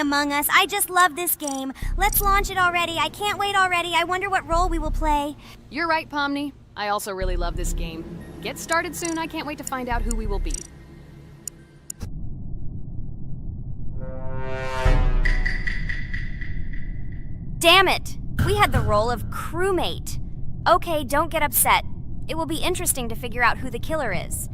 playing Among Us. I just love this game. Let's launch it already. I can't wait already. I wonder what role we will play. You're right, Pomni. I also really love this game. Get started soon. I can't wait to find out who we will be. Damn it! We had the role of crewmate. Okay, don't get upset. It will be interesting to figure out who the killer is.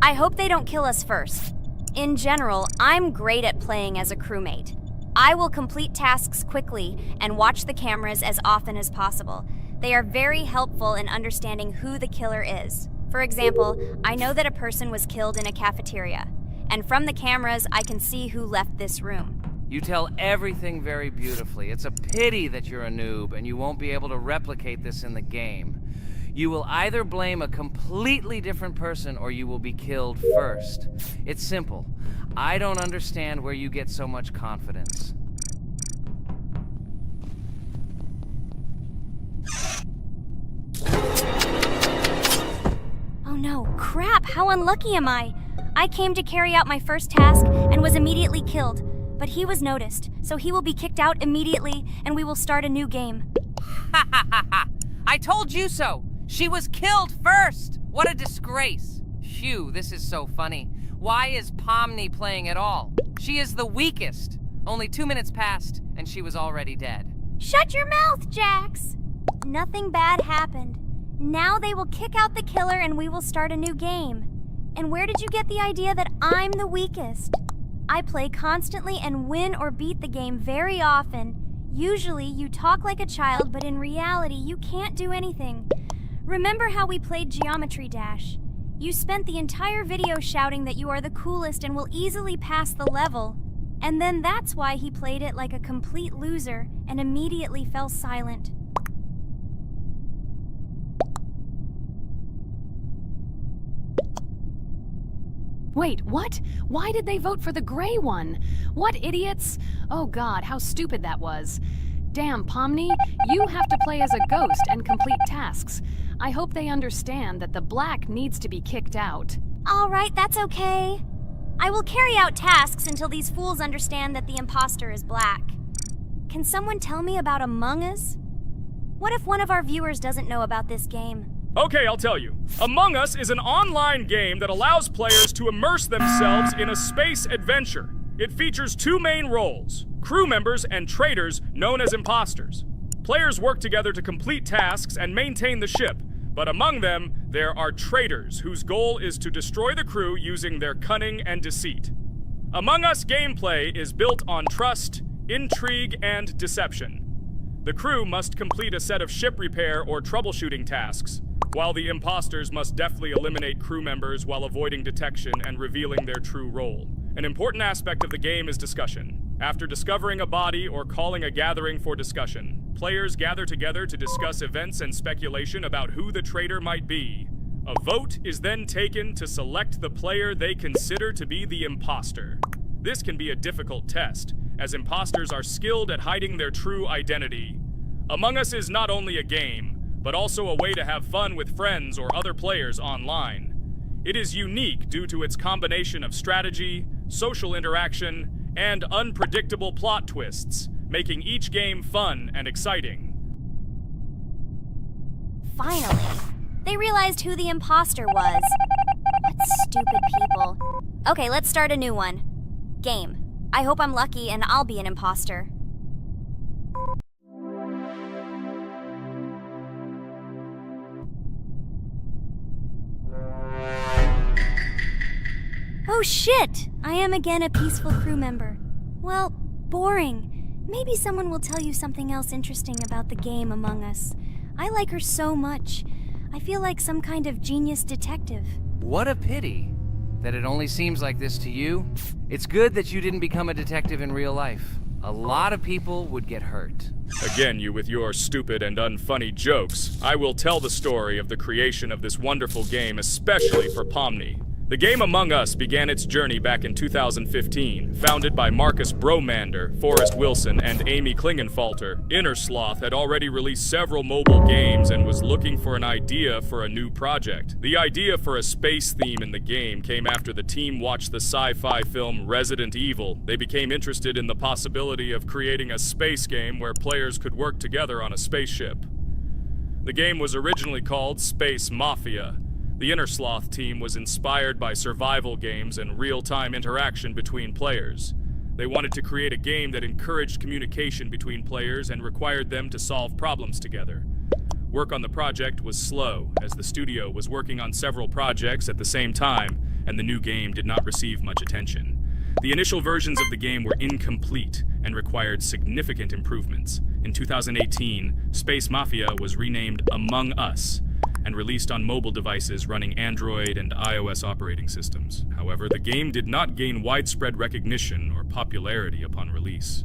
I hope they don't kill us first. In general, I'm great at playing as a crewmate. I will complete tasks quickly and watch the cameras as often as possible. They are very helpful in understanding who the killer is. For example, I know that a person was killed in a cafeteria, and from the cameras, I can see who left this room. You tell everything very beautifully. It's a pity that you're a noob and you won't be able to replicate this in the game. You will either blame a completely different person or you will be killed first. It's simple. I don't understand where you get so much confidence. Oh no, crap, how unlucky am I? I came to carry out my first task and was immediately killed. But he was noticed, so he will be kicked out immediately, and we will start a new game. Ha ha ha ha! I told you so! She was killed first! What a disgrace! Phew, this is so funny. Why is Pomni playing at all? She is the weakest. Only 2 minutes passed, and she was already dead. Shut your mouth, Jax! Nothing bad happened. Now they will kick out the killer and we will start a new game. And where did you get the idea that I'm the weakest? I play constantly and win or beat the game very often. Usually, you talk like a child, but in reality, you can't do anything. Remember how we played Geometry Dash? You spent the entire video shouting that you are the coolest and will easily pass the level. And then that's why he played it like a complete loser and immediately fell silent. Wait, what? Why did they vote for the gray one? What idiots? Oh god, how stupid that was. Damn, Pomni, you have to play as a ghost and complete tasks. I hope they understand that the black needs to be kicked out. All right, that's okay. I will carry out tasks until these fools understand that the imposter is black. Can someone tell me about Among Us? What if one of our viewers doesn't know about this game? Okay, I'll tell you. Among Us is an online game that allows players to immerse themselves in a space adventure. It features 2 main roles, crew members and traitors known as imposters. Players work together to complete tasks and maintain the ship, but among them, there are traitors whose goal is to destroy the crew using their cunning and deceit. Among Us gameplay is built on trust, intrigue, and deception. The crew must complete a set of ship repair or troubleshooting tasks, while the imposters must deftly eliminate crew members while avoiding detection and revealing their true role. An important aspect of the game is discussion. After discovering a body or calling a gathering for discussion, players gather together to discuss events and speculation about who the traitor might be. A vote is then taken to select the player they consider to be the imposter. This can be a difficult test, as imposters are skilled at hiding their true identity. Among Us is not only a game, but also a way to have fun with friends or other players online. It is unique due to its combination of strategy, social interaction, and unpredictable plot twists, making each game fun and exciting. Finally, they realized who the imposter was. What stupid people. Okay, let's start a new one. Game. I hope I'm lucky and I'll be an imposter. Oh shit! I am again a peaceful crew member. Well, boring. Maybe someone will tell you something else interesting about the game Among Us. I like her so much. I feel like some kind of genius detective. What a pity that it only seems like this to you. It's good that you didn't become a detective in real life. A lot of people would get hurt. Again, you with your stupid and unfunny jokes. I will tell the story of the creation of this wonderful game, especially for Pomni. The game Among Us began its journey back in 2015. Founded by Marcus Bromander, Forrest Wilson, and Amy Klingenfalter, Innersloth had already released several mobile games and was looking for an idea for a new project. The idea for a space theme in the game came after the team watched the sci-fi film Resident Evil. They became interested in the possibility of creating a space game where players could work together on a spaceship. The game was originally called Space Mafia. The Innersloth team was inspired by survival games and real-time interaction between players. They wanted to create a game that encouraged communication between players and required them to solve problems together. Work on the project was slow, as the studio was working on several projects at the same time, and the new game did not receive much attention. The initial versions of the game were incomplete and required significant improvements. In 2018, Space Mafia was renamed Among Us and released on mobile devices running Android and iOS operating systems. However, the game did not gain widespread recognition or popularity upon release.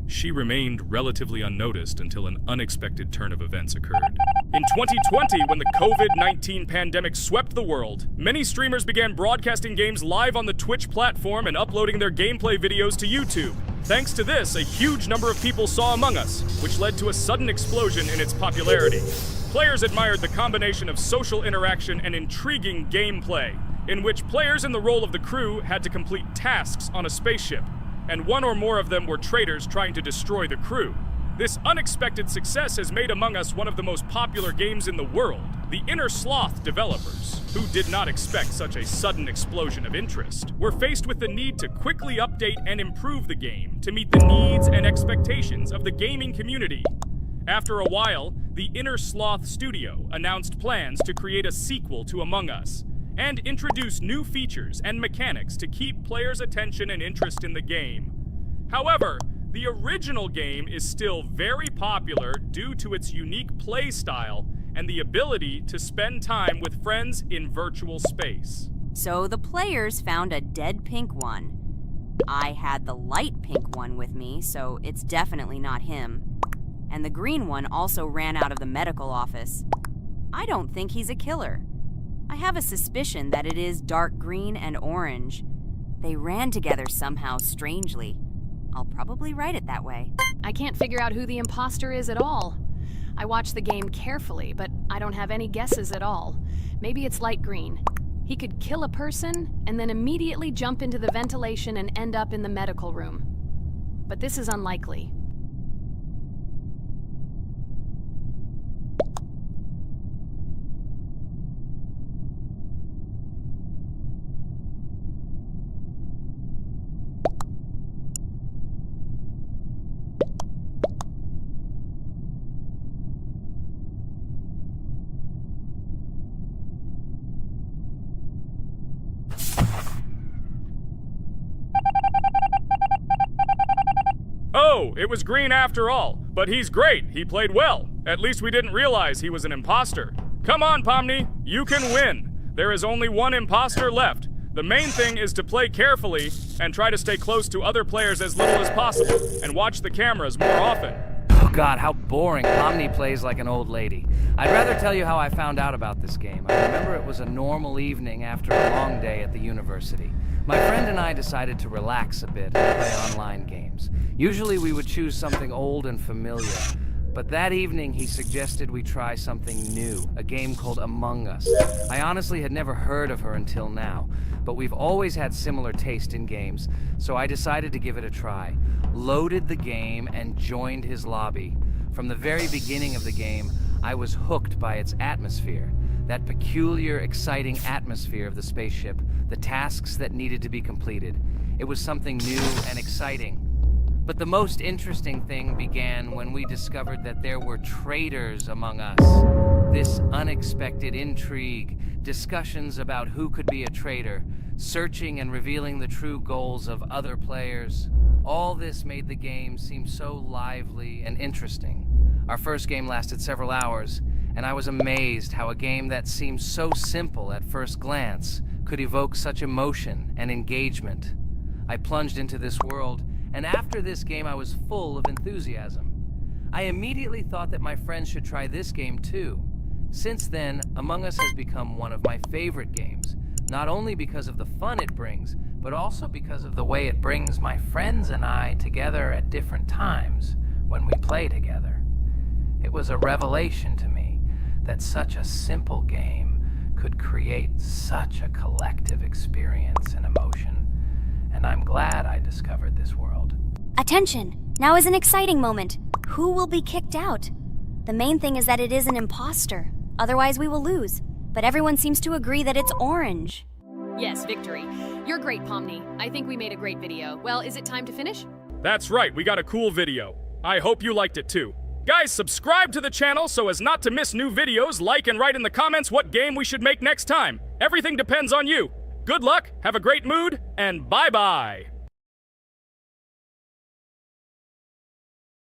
She remained relatively unnoticed until an unexpected turn of events occurred. In 2020, when the COVID-19 pandemic swept the world, many streamers began broadcasting games live on the Twitch platform and uploading their gameplay videos to YouTube. Thanks to this, a huge number of people saw Among Us, which led to a sudden explosion in its popularity. Players admired the combination of social interaction and intriguing gameplay, in which players in the role of the crew had to complete tasks on a spaceship, and one or more of them were traitors trying to destroy the crew. This unexpected success has made Among Us one of the most popular games in the world. The Innersloth developers, who did not expect such a sudden explosion of interest, were faced with the need to quickly update and improve the game to meet the needs and expectations of the gaming community. After a while, the Innersloth studio announced plans to create a sequel to Among Us and introduce new features and mechanics to keep players' attention and interest in the game. However, the original game is still very popular due to its unique play style and the ability to spend time with friends in virtual space. So the players found a dead pink one. I had the light pink one with me, so it's definitely not him. And the green one also ran out of the medical office. I don't think he's a killer. I have a suspicion that it is dark green and orange. They ran together somehow strangely. I'll probably write it that way. I can't figure out who the imposter is at all. I watched the game carefully, but I don't have any guesses at all. Maybe it's light green. He could kill a person and then immediately jump into the ventilation and end up in the medical room. But this is unlikely. Oh, it was green after all. But he's great. He played well. At least we didn't realize he was an imposter. Come on, Pomni. You can win. There is only one imposter left. The main thing is to play carefully and try to stay close to other players as little as possible and watch the cameras more often. Oh God, how boring. Pomni plays like an old lady. I'd rather tell you how I found out about this game. I remember it was a normal evening after a long day at the university. My friend and I decided to relax a bit and play online games. Usually we would choose something old and familiar, but that evening he suggested we try something new, a game called Among Us. I honestly had never heard of her until now, but we've always had similar taste in games, so I decided to give it a try. Loaded the game and joined his lobby. From the very beginning of the game, I was hooked by its atmosphere. That peculiar, exciting atmosphere of the spaceship, the tasks that needed to be completed. It was something new and exciting. But the most interesting thing began when we discovered that there were traitors among us. This unexpected intrigue, discussions about who could be a traitor, searching and revealing the true goals of other players. All this made the game seem so lively and interesting. Our first game lasted several hours, and I was amazed how a game that seemed so simple at first glance could evoke such emotion and engagement. I plunged into this world, and after this game I was full of enthusiasm. I immediately thought that my friends should try this game too. Since then, Among Us has become one of my favorite games, Not only because of the fun it brings, but also because of the way it brings my friends and I together at different times when we play together. It was a revelation to me that such a simple game could create such a collective experience and emotion, and I'm glad I discovered this world. Attention! Now is an exciting moment. Who will be kicked out? The main thing is that it is an imposter. Otherwise, we will lose. But everyone seems to agree that it's orange. Yes, victory. You're great, Pomni. I think we made a great video. Well, is it time to finish? That's right, we got a cool video. I hope you liked it too. Guys, subscribe to the channel so as not to miss new videos, like and write in the comments what game we should make next time. Everything depends on you. Good luck, have a great mood, and bye-bye.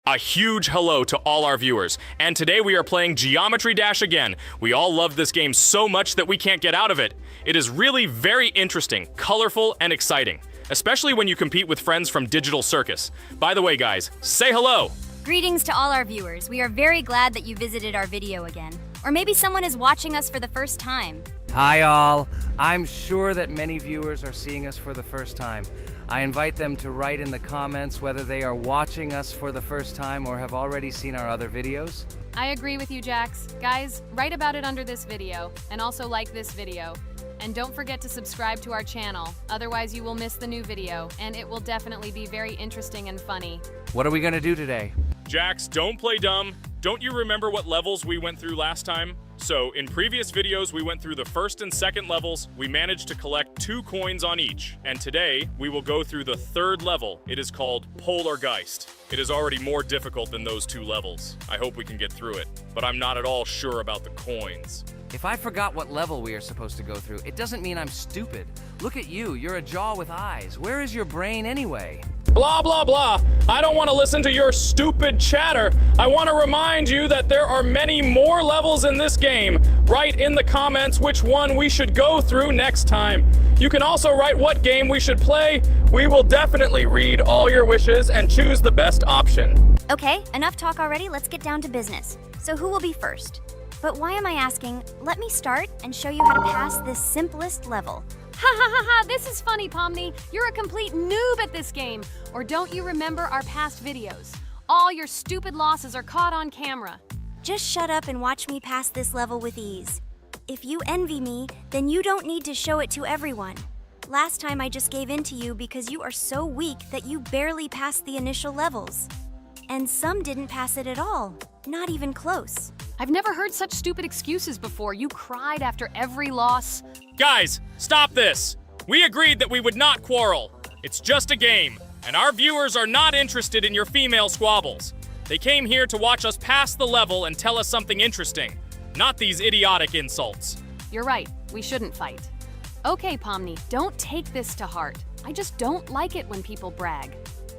A huge hello to all our viewers, and today we are playing Geometry Dash again. We all love this game so much that we can't get out of it. It is really very interesting, colorful, and exciting, especially when you compete with friends from Digital Circus. By the way, guys, say hello! Greetings to all our viewers. We are very glad that you visited our video again. Or maybe someone is watching us for the first time. Hi all. I'm sure that many viewers are seeing us for the first time. I invite them to write in the comments whether they are watching us for the first time or have already seen our other videos. I agree with you, Jax. Guys, write about it under this video, and also like this video. And don't forget to subscribe to our channel, otherwise you will miss the new video, and it will definitely be very interesting and funny. What are we gonna do today? Jax, don't play dumb. Don't you remember what levels we went through last time? So, in previous videos, we went through the first and second levels. We managed to collect 2 coins on each. And today, we will go through the 3rd level. It is called Polargeist. It is already more difficult than those 2 levels. I hope we can get through it, but I'm not at all sure about the coins. If I forgot what level we are supposed to go through, it doesn't mean I'm stupid. Look at you, you're a jaw with eyes. Where is your brain anyway? Blah, blah, blah. I don't want to listen to your stupid chatter. I want to remind you that there are many more levels in this game. Write in the comments which one we should go through next time. You can also write what game we should play. We will definitely read all your wishes and choose the best option. Okay, enough talk already. Let's get down to business. So who will be first? But why am I asking? Let me start and show you how to pass this simplest level. Ha ha ha ha, this is funny, Pomni. You're a complete noob at this game. Or don't you remember our past videos? All your stupid losses are caught on camera. Just shut up and watch me pass this level with ease. If you envy me, then you don't need to show it to everyone. Last time I just gave in to you because you are so weak that you barely passed the initial levels. And some didn't pass it at all, not even close. I've never heard such stupid excuses before. You cried after every loss. Guys, stop this. We agreed that we would not quarrel. It's just a game, and our viewers are not interested in your female squabbles. They came here to watch us pass the level and tell us something interesting, not these idiotic insults. You're right, we shouldn't fight. Okay, Pomni, don't take this to heart. I just don't like it when people brag.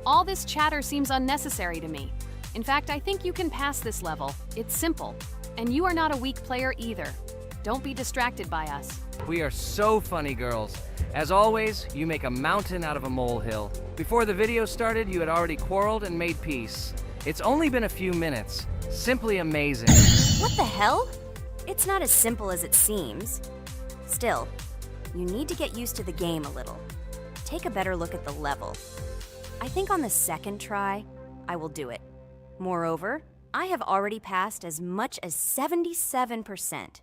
All this chatter seems unnecessary to me. In fact, I think you can pass this level. It's simple. And you are not a weak player either. Don't be distracted by us. We are so funny, girls. As always, you make a mountain out of a molehill. Before the video started, you had already quarreled and made peace. It's only been a few minutes. Simply amazing. What the hell? It's not as simple as it seems. Still, you need to get used to the game a little. Take a better look at the level. I think on the second try, I will do it. Moreover, I have already passed as much as 77%.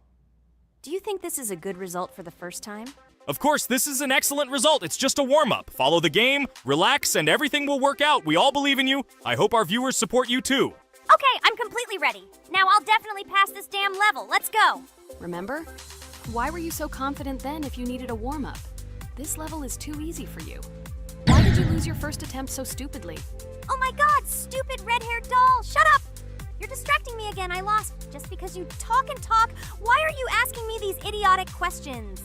Do you think this is a good result for the first time? Of course, this is an excellent result. It's just a warm-up. Follow the game, relax, and everything will work out. We all believe in you. I hope our viewers support you too. Okay, I'm completely ready. Now I'll definitely pass this damn level. Let's go. Remember? Why were you so confident then if you needed a warm-up? This level is too easy for you. Why did you lose your first attempt so stupidly? Oh my god, stupid red-haired doll! Shut up! You're distracting me again. I lost. Just because you talk and talk, why are you asking me these idiotic questions?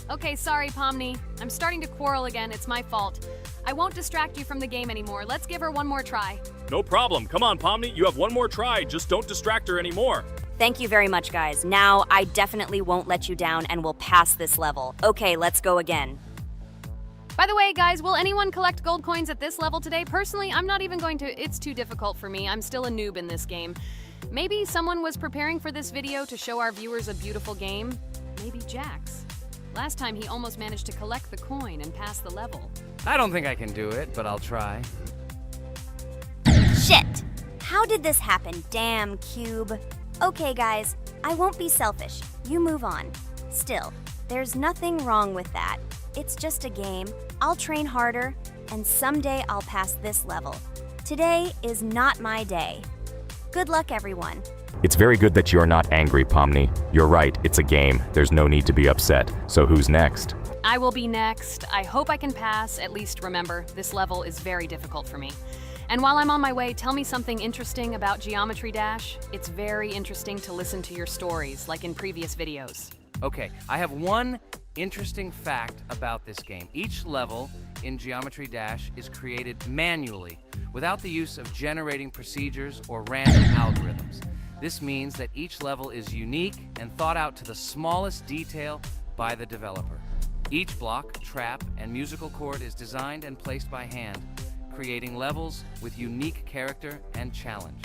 Okay, sorry, Pomni. I'm starting to quarrel again. It's my fault. I won't distract you from the game anymore. Let's give her one more try. No problem. Come on, Pomni. You have one more try. Just don't distract her anymore. Thank you very much, guys. Now, I definitely won't let you down and will pass this level. Okay, let's go again. By the way, guys, will anyone collect gold coins at this level today? Personally, I'm not even going to. It's too difficult for me. I'm still a noob in this game. Maybe someone was preparing for this video to show our viewers a beautiful game. Maybe Jax. Last time he almost managed to collect the coin and pass the level. I don't think I can do it, but I'll try. Shit! How did this happen, damn cube? Okay, guys, I won't be selfish. You move on. Still, there's nothing wrong with that. It's just a game. I'll train harder, and someday I'll pass this level. Today is not my day. Good luck, everyone. It's very good that you're not angry, Pomni. You're right, it's a game. There's no need to be upset. So who's next? I will be next. I hope I can pass. At least remember, this level is very difficult for me. And while I'm on my way, tell me something interesting about Geometry Dash. It's very interesting to listen to your stories, like in previous videos. Okay, I have one interesting fact about this game. Each level in Geometry Dash is created manually, without the use of generating procedures or random algorithms. This means that each level is unique and thought out to the smallest detail by the developer. Each block, trap, and musical chord is designed and placed by hand, creating levels with unique character and challenge.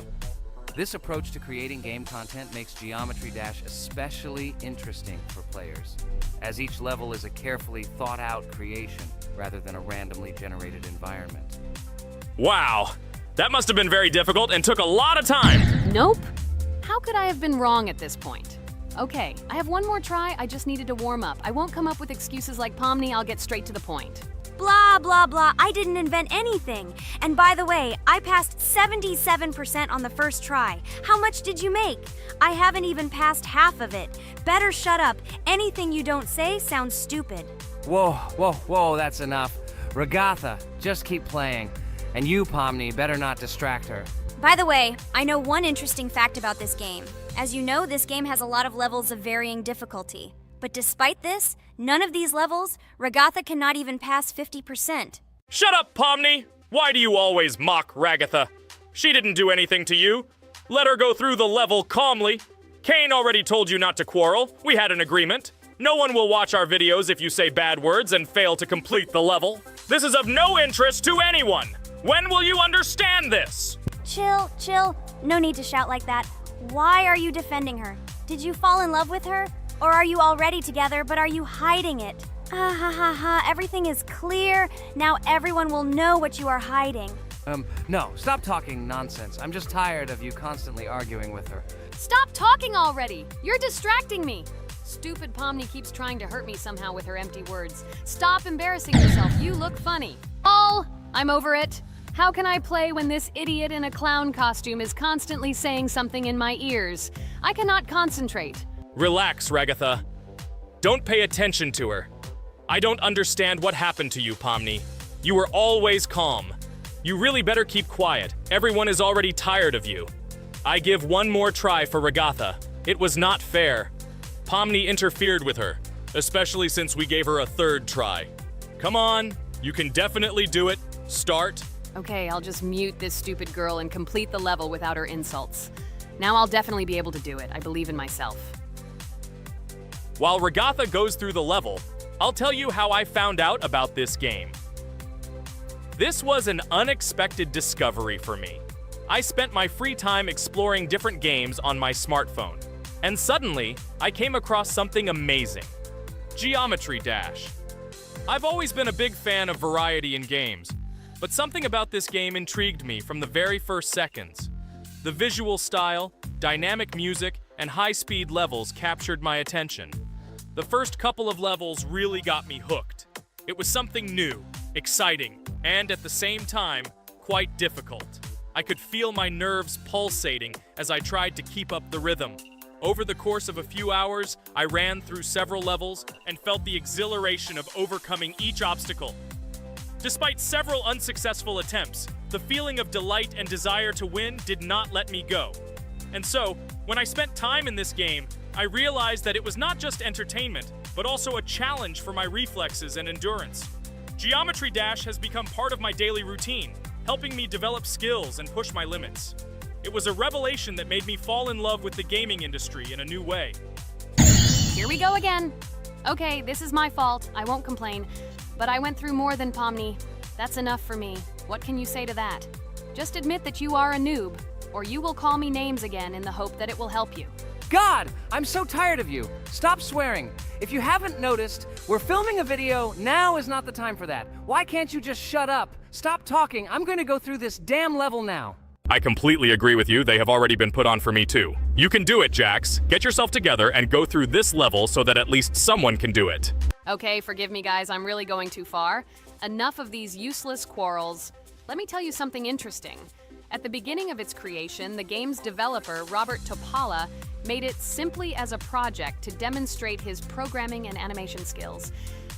This approach to creating game content makes Geometry Dash especially interesting for players, as each level is a carefully thought-out creation rather than a randomly generated environment. Wow, that must have been very difficult and took a lot of time. Nope. How could I have been wrong at this point? Okay, I have one more try. I just needed to warm up. I won't come up with excuses like Pomni. I'll get straight to the point. Blah, blah, blah. I didn't invent anything. And by the way, I passed 77% on the first try. How much did you make? I haven't even passed half of it. Better shut up. Anything you don't say sounds stupid. Whoa, whoa, whoa, that's enough. Ragatha, just keep playing. And you, Pomni, better not distract her. By the way, I know one interesting fact about this game. As you know, this game has a lot of levels of varying difficulty. But despite this, none of these levels, Ragatha cannot even pass 50%. Shut up, Pomni! Why do you always mock Ragatha? She didn't do anything to you. Let her go through the level calmly. Kane already told you not to quarrel. We had an agreement. No one will watch our videos if you say bad words and fail to complete the level. This is of no interest to anyone. When will you understand this? Chill, chill. No need to shout like that. Why are you defending her? Did you fall in love with her? Or are you already together, but are you hiding it? Ah ha ha ha, everything is clear. Now everyone will know what you are hiding. No, stop talking nonsense. I'm just tired of you constantly arguing with her. Stop talking already! You're distracting me! Stupid Pomni keeps trying to hurt me somehow with her empty words. Stop embarrassing yourself. You look funny. Oh, I'm over it. How can I play when this idiot in a clown costume is constantly saying something in my ears? I cannot concentrate. Relax, Ragatha. Don't pay attention to her. I don't understand what happened to you, Pomni. You were always calm. You really better keep quiet. Everyone is already tired of you. I give one more try for Ragatha. It was not fair. Pomni interfered with her, especially since we gave her a third try. Come on, you can definitely do it. Start. Okay, I'll just mute this stupid girl and complete the level without her insults. Now I'll definitely be able to do it. I believe in myself. While Ragatha goes through the level, I'll tell you how I found out about this game. This was an unexpected discovery for me. I spent my free time exploring different games on my smartphone, and suddenly, I came across something amazing. Geometry Dash. I've always been a big fan of variety in games, but something about this game intrigued me from the very first seconds. The visual style, dynamic music, and high-speed levels captured my attention. The first couple of levels really got me hooked. It was something new, exciting, and at the same time, quite difficult. I could feel my nerves pulsating as I tried to keep up the rhythm. Over the course of a few hours, I ran through several levels and felt the exhilaration of overcoming each obstacle. Despite several unsuccessful attempts, the feeling of delight and desire to win did not let me go. And so, when I spent time in this game, I realized that it was not just entertainment, but also a challenge for my reflexes and endurance. Geometry Dash has become part of my daily routine, helping me develop skills and push my limits. It was a revelation that made me fall in love with the gaming industry in a new way. Here we go again. Okay, this is my fault. I won't complain. But I went through more than Pomni. That's enough for me. What can you say to that? Just admit that you are a noob, or you will call me names again in the hope that it will help you. God, I'm so tired of you. Stop swearing. If you haven't noticed, we're filming a video. Now is not the time for that. Why can't you just shut up? Stop talking. I'm going to go through this damn level now. I completely agree with you. They have already been put on for me too. You can do it, Jax. Get yourself together and go through this level so that at least someone can do it. Okay, forgive me guys, I'm really going too far. Enough of these useless quarrels. Let me tell you something interesting. At the beginning of its creation, the game's developer, Robert Topala, made it simply as a project to demonstrate his programming and animation skills.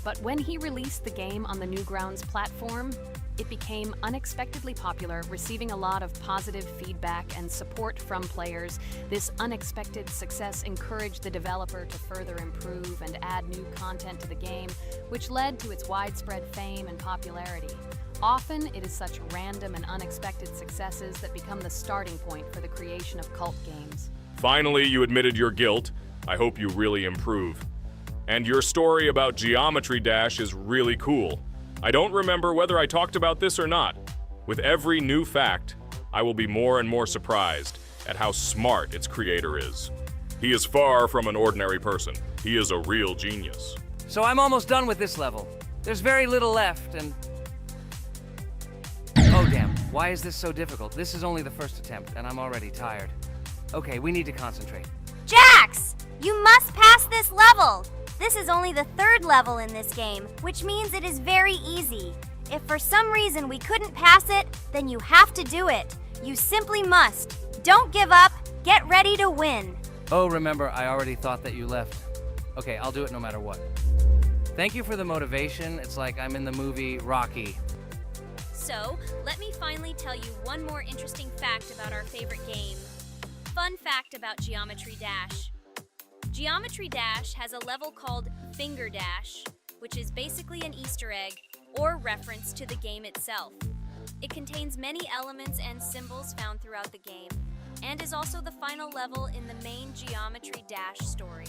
But when he released the game on the Newgrounds platform, it became unexpectedly popular, receiving a lot of positive feedback and support from players. This unexpected success encouraged the developer to further improve and add new content to the game, which led to its widespread fame and popularity. Often, it is such random and unexpected successes that become the starting point for the creation of cult games. Finally, you admitted your guilt. I hope you really improve. And your story about Geometry Dash is really cool. I don't remember whether I talked about this or not. With every new fact, I will be more and more surprised at how smart its creator is. He is far from an ordinary person. He is a real genius. So I'm almost done with this level. There's very little left, and... Oh damn, why is this so difficult? This is only the first attempt, and I'm already tired. Okay, we need to concentrate. Jax! You must pass this level! This is only the third level in this game, which means it is very easy. If for some reason we couldn't pass it, then you have to do it. You simply must. Don't give up. Get ready to win. Oh, remember, I already thought that you left. Okay, I'll do it no matter what. Thank you for the motivation. It's like I'm in the movie Rocky. So, let me finally tell you one more interesting fact about our favorite game. Fun fact about Geometry Dash. Geometry Dash has a level called Finger Dash, which is basically an Easter egg or reference to the game itself. It contains many elements and symbols found throughout the game, and is also the final level in the main Geometry Dash story.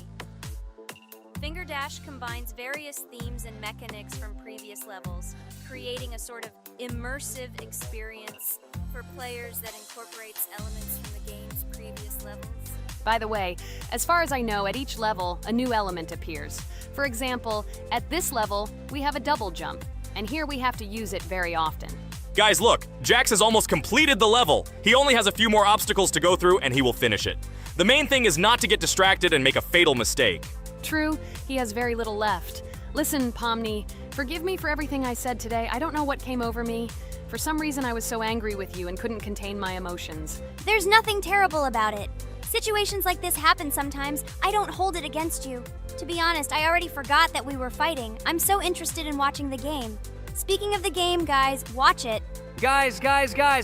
Finger Dash combines various themes and mechanics from previous levels, creating a sort of immersive experience for players that incorporates elements from the game's previous levels. By the way, as far as I know, at each level, a new element appears. For example, at this level, we have a double jump, and here we have to use it very often. Guys, look, Jax has almost completed the level. He only has a few more obstacles to go through and he will finish it. The main thing is not to get distracted and make a fatal mistake. True, he has very little left. Listen, Pomni, forgive me for everything I said today. I don't know what came over me. For some reason, I was so angry with you and couldn't contain my emotions. There's nothing terrible about it. Situations like this happen sometimes. I don't hold it against you. To be honest, I already forgot that we were fighting. I'm so interested in watching the game. Speaking of the game, guys, watch it. Guys,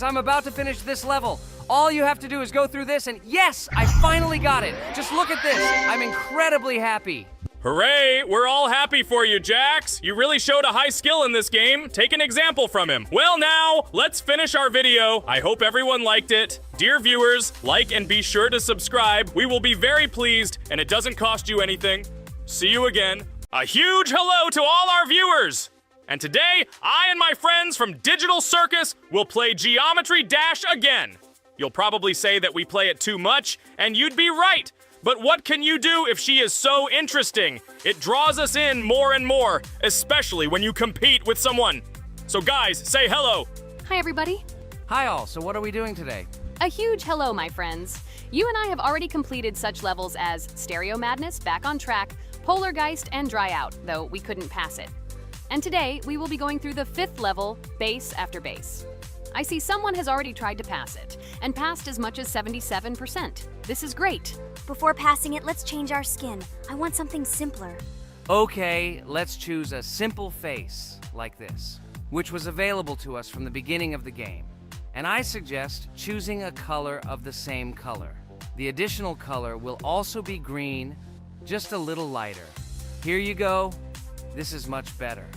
I'm about to finish this level. All you have to do is go through this, and yes, I finally got it. Just look at this. I'm incredibly happy. Hooray! We're all happy for you, Jax! You really showed a high skill in this game. Take an example from him. Well now, let's finish our video. I hope everyone liked it. Dear viewers, like and be sure to subscribe. We will be very pleased, and it doesn't cost you anything. See you again. A huge hello to all our viewers! And today, I and my friends from Digital Circus will play Geometry Dash again. You'll probably say that we play it too much, and you'd be right. But what can you do if she is so interesting? It draws us in more and more, especially when you compete with someone. So guys, say hello. Hi, everybody. Hi all, so what are we doing today? A huge hello, my friends. You and I have already completed such levels as Stereo Madness, Back on Track, Polargeist, and Dry Out, though we couldn't pass it. And today, we will be going through the 5th level, Base After Base. I see someone has already tried to pass it, and passed as much as 77%. This is great. Before passing it, let's change our skin. I want something simpler. Okay, let's choose a simple face, like this, which was available to us from the beginning of the game. And I suggest choosing a color of the same color. The additional color will also be green, just a little lighter. Here you go. This is much better.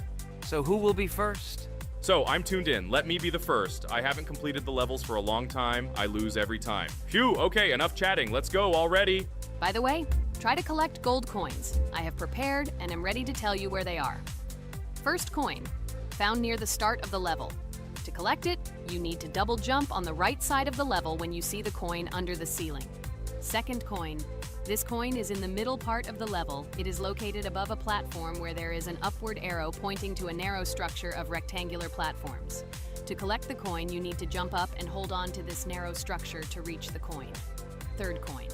So who will be first? So, I'm tuned in. Let me be the first. I haven't completed the levels for a long time. I lose every time. Phew, okay, enough chatting. Let's go already. By the way, try to collect gold coins. I have prepared and am ready to tell you where they are. First coin, found near the start of the level. To collect it, you need to double jump on the right side of the level when you see the coin under the ceiling. Second coin, This coin is in the middle part of the level. It is located above a platform where there is an upward arrow pointing to a narrow structure of rectangular platforms. To collect the coin, you need to jump up and hold on to this narrow structure to reach the coin. Third coin.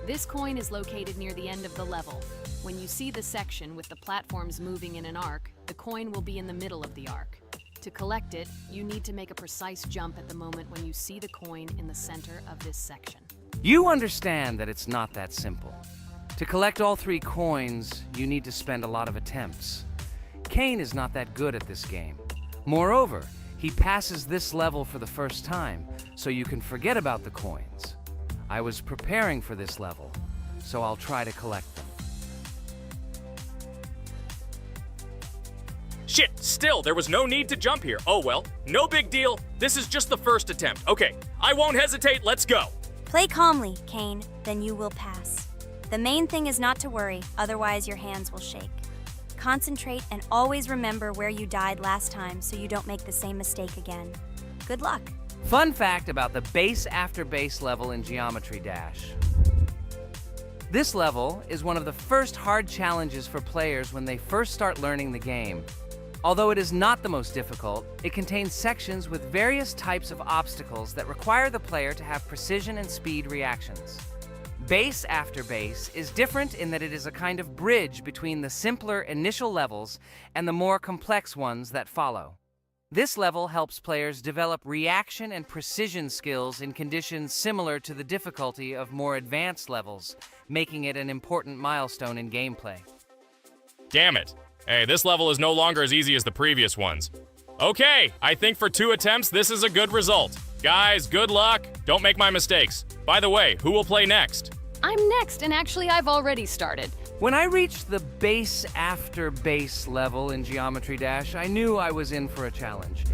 This coin is located near the end of the level. When you see the section with the platforms moving in an arc, the coin will be in the middle of the arc. To collect it, you need to make a precise jump at the moment when you see the coin in the center of this section. You understand that it's not that simple. To collect all 3 coins, you need to spend a lot of attempts. Cain is not that good at this game. Moreover, he passes this level for the first time, so you can forget about the coins. I was preparing for this level, so I'll try to collect them. Shit, still, there was no need to jump here. Oh well, no big deal. This is just the first attempt. Okay, I won't hesitate, let's go. Play calmly, Cain, then you will pass. The main thing is not to worry, otherwise your hands will shake. Concentrate and always remember where you died last time so you don't make the same mistake again. Good luck. Fun fact about the base after base level in Geometry Dash. This level is one of the first hard challenges for players when they first start learning the game. Although it is not the most difficult, it contains sections with various types of obstacles that require the player to have precision and speed reactions. Base after base is different in that it is a kind of bridge between the simpler initial levels and the more complex ones that follow. This level helps players develop reaction and precision skills in conditions similar to the difficulty of more advanced levels, making it an important milestone in gameplay. Damn it. Hey, this level is no longer as easy as the previous ones. Okay, I think for 2 attempts, this is a good result. Guys, good luck. Don't make my mistakes. By the way, who will play next? I'm next, and actually I've already started. When I reached the base after base level in Geometry Dash, I knew I was in for a challenge.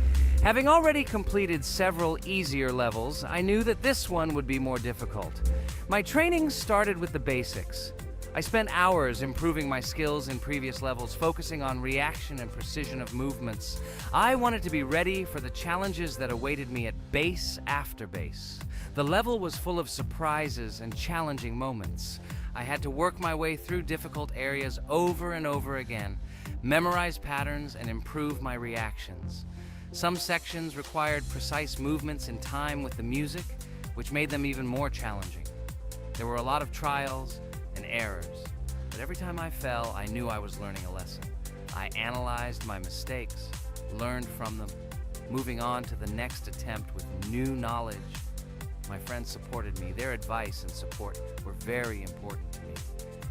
Having already completed several easier levels, I knew that this one would be more difficult. My training started with the basics. I spent hours improving my skills in previous levels, focusing on reaction and precision of movements. I wanted to be ready for the challenges that awaited me at base after base. The level was full of surprises and challenging moments. I had to work my way through difficult areas over and over again, memorize patterns, and improve my reactions. Some sections required precise movements in time with the music, which made them even more challenging. There were a lot of trials and errors, but every time I fell, I knew I was learning a lesson. I analyzed my mistakes, learned from them, moving on to the next attempt with new knowledge. My friends supported me. Their advice and support were very important to me.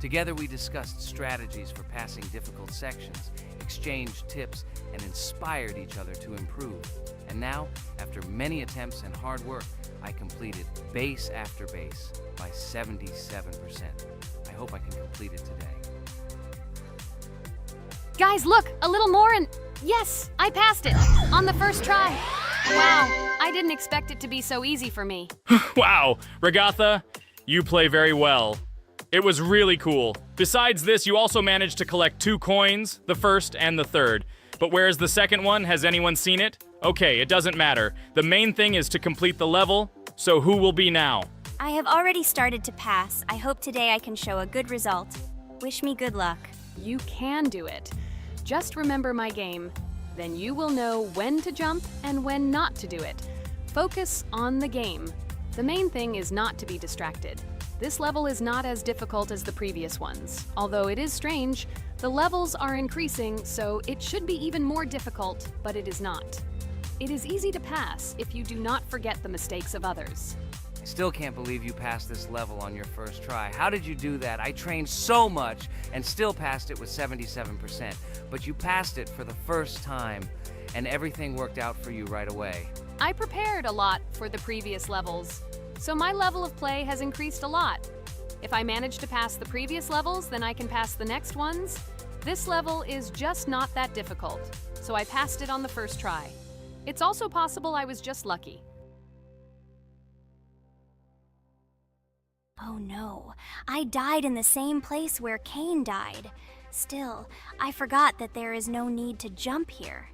Together we discussed strategies for passing difficult sections, exchanged tips, and inspired each other to improve. And now, after many attempts and hard work, I completed base after base by 77%. I hope I can complete it today. Guys, look, a little more and yes, I passed it on the first try. Wow, I didn't expect it to be so easy for me. Wow, Regatha, you play very well. It was really cool. Besides this, you also managed to collect 2 coins, the first and the third. But where's the second one? Has anyone seen it? Okay, it doesn't matter. The main thing is to complete the level, so who will be now? I have already started to pass. I hope today I can show a good result. Wish me good luck. You can do it. Just remember my game. Then you will know when to jump and when not to do it. Focus on the game. The main thing is not to be distracted. This level is not as difficult as the previous ones. Although it is strange, the levels are increasing, so it should be even more difficult, but it is not. It is easy to pass if you do not forget the mistakes of others. I still can't believe you passed this level on your first try. How did you do that? I trained so much and still passed it with 77%. But you passed it for the first time, and everything worked out for you right away. I prepared a lot for the previous levels, so my level of play has increased a lot. If I manage to pass the previous levels, then I can pass the next ones. This level is just not that difficult, so I passed it on the first try. It's also possible I was just lucky. Oh no, I died in the same place where Cain died. Still, I forgot that there is no need to jump here.